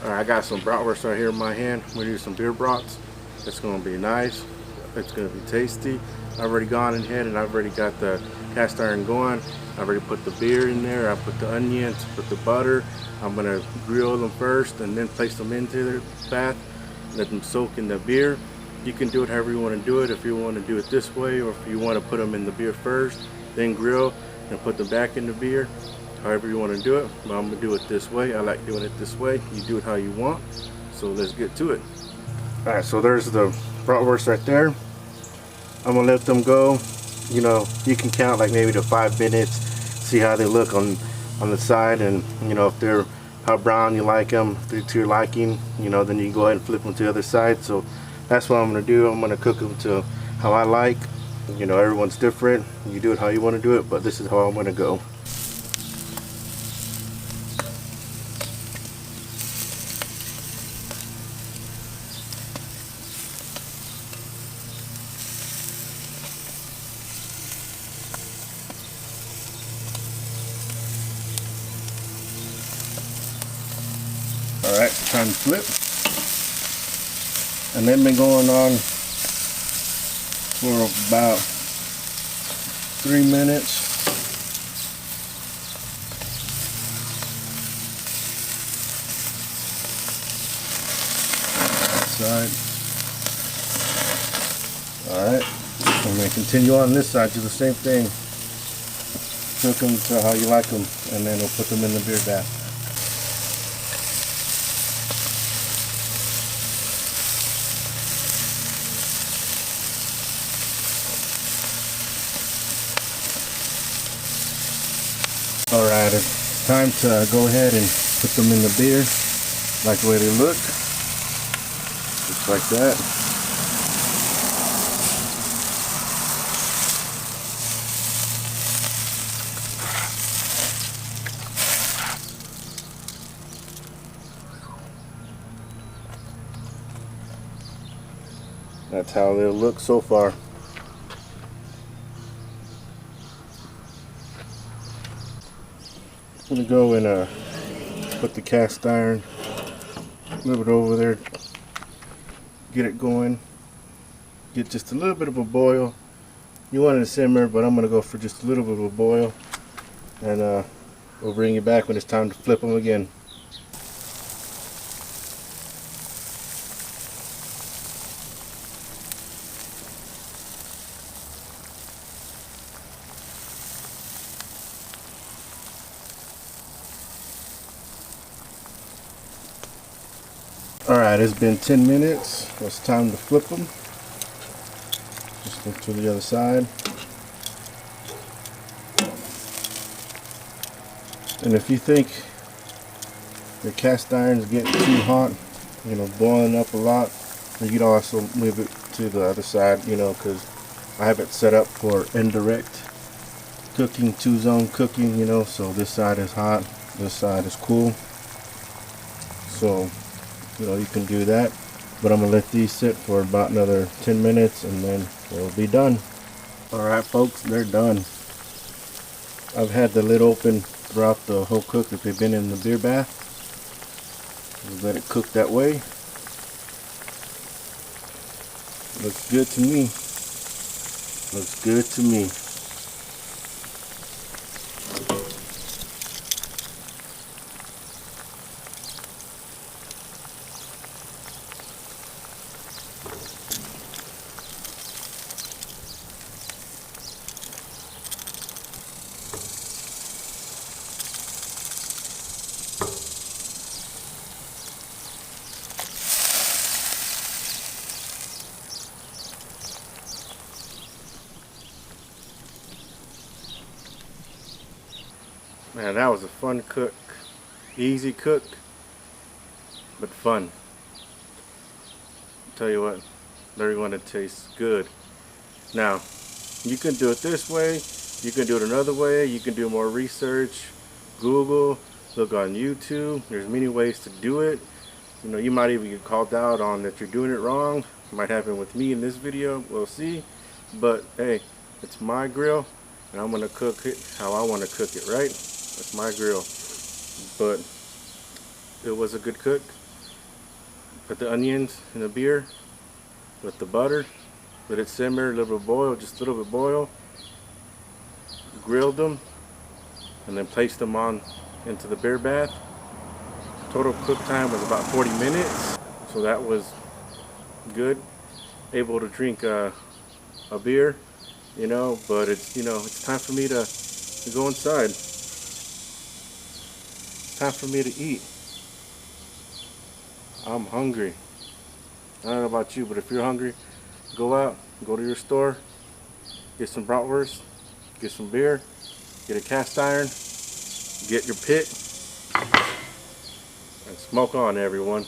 Alright, I got some bratwurst right here in my hand. I'm going to do some beer brats. It's going to be nice. It's going to be tasty. I've already gone ahead and I've already got the cast iron going. I've already put the beer in there. I put the onions, put the butter. I'm going to grill them first and then place them into the bath. Let them soak in the beer. You can do it however you want to do it. If you want to do it this way, or if you want to put them in the beer first, then grill and put them back in the beer. However you want to do it, but I'm going to do it this way. I like doing it this way. You do it how you want. So let's get to it. Alright, so there's the bratwurst right there. I'm going to let them go. You know, you can count like maybe to 5 minutes. See how they look on the side, and you know, if they're how brown you like them, if they're to your liking, you know, then you can go ahead and flip them to the other side. So that's what I'm going to do. I'm going to cook them to how I like. You know, everyone's different. You do it how you want to do it, but this is how I'm going to go. Alright, it's time to flip. And they've been going on for about 3 minutes. Side. Alright, I'm going to continue on this side, do the same thing. Cook them to how you like them, and then we'll put them in the beer bath. Alright, it's time to go ahead and put them in the beer. Like the way they look. Just like that. That's how they look so far. I'm going to go and put the cast iron a little bit over there, get it going, get just a little bit of a boil. You want it to simmer, but I'm going to go for just a little bit of a boil, and we'll bring you back when it's time to flip them again. Alright, it's been 10 minutes. It's time to flip them. Just flip to the other side. And if you think your cast iron is getting too hot, you know, boiling up a lot, then you'd also move it to the other side, you know, because I have it set up for indirect cooking, 2-zone cooking, you know, so this side is hot, this side is cool. So you know, you can do that, but I'm gonna let these sit for about another 10 minutes and then they'll be done. Alright folks, they're done. I've had the lid open throughout the whole cook if they've been in the beer bath. Just let it cook that way. Looks good to me. Looks good to me. Man, that was a fun cook. Easy cook, but fun. Tell you what, they're going to taste good. Now, you can do it this way, you can do it another way, you can do more research, Google, look on YouTube. There's many ways to do it. You know, you might even get called out on that you're doing it wrong. It might happen with me in this video, we'll see. But hey, it's my grill, and I'm gonna cook it how I want to cook it, right? That's my grill. But it was a good cook. Put the onions in the beer with the butter. Let it simmer, a little bit boil, just a little bit boil. Grilled them, and then placed them on into the beer bath. Total cook time was about 40 minutes, so that was good. Able to drink a beer, you know, but it's, you know, it's time for me to go inside. It's time for me to eat. I'm hungry. I don't know about you, but if you're hungry, go out, go to your store, get some bratwurst, get some beer, get a cast iron, get your pit, and smoke on, everyone.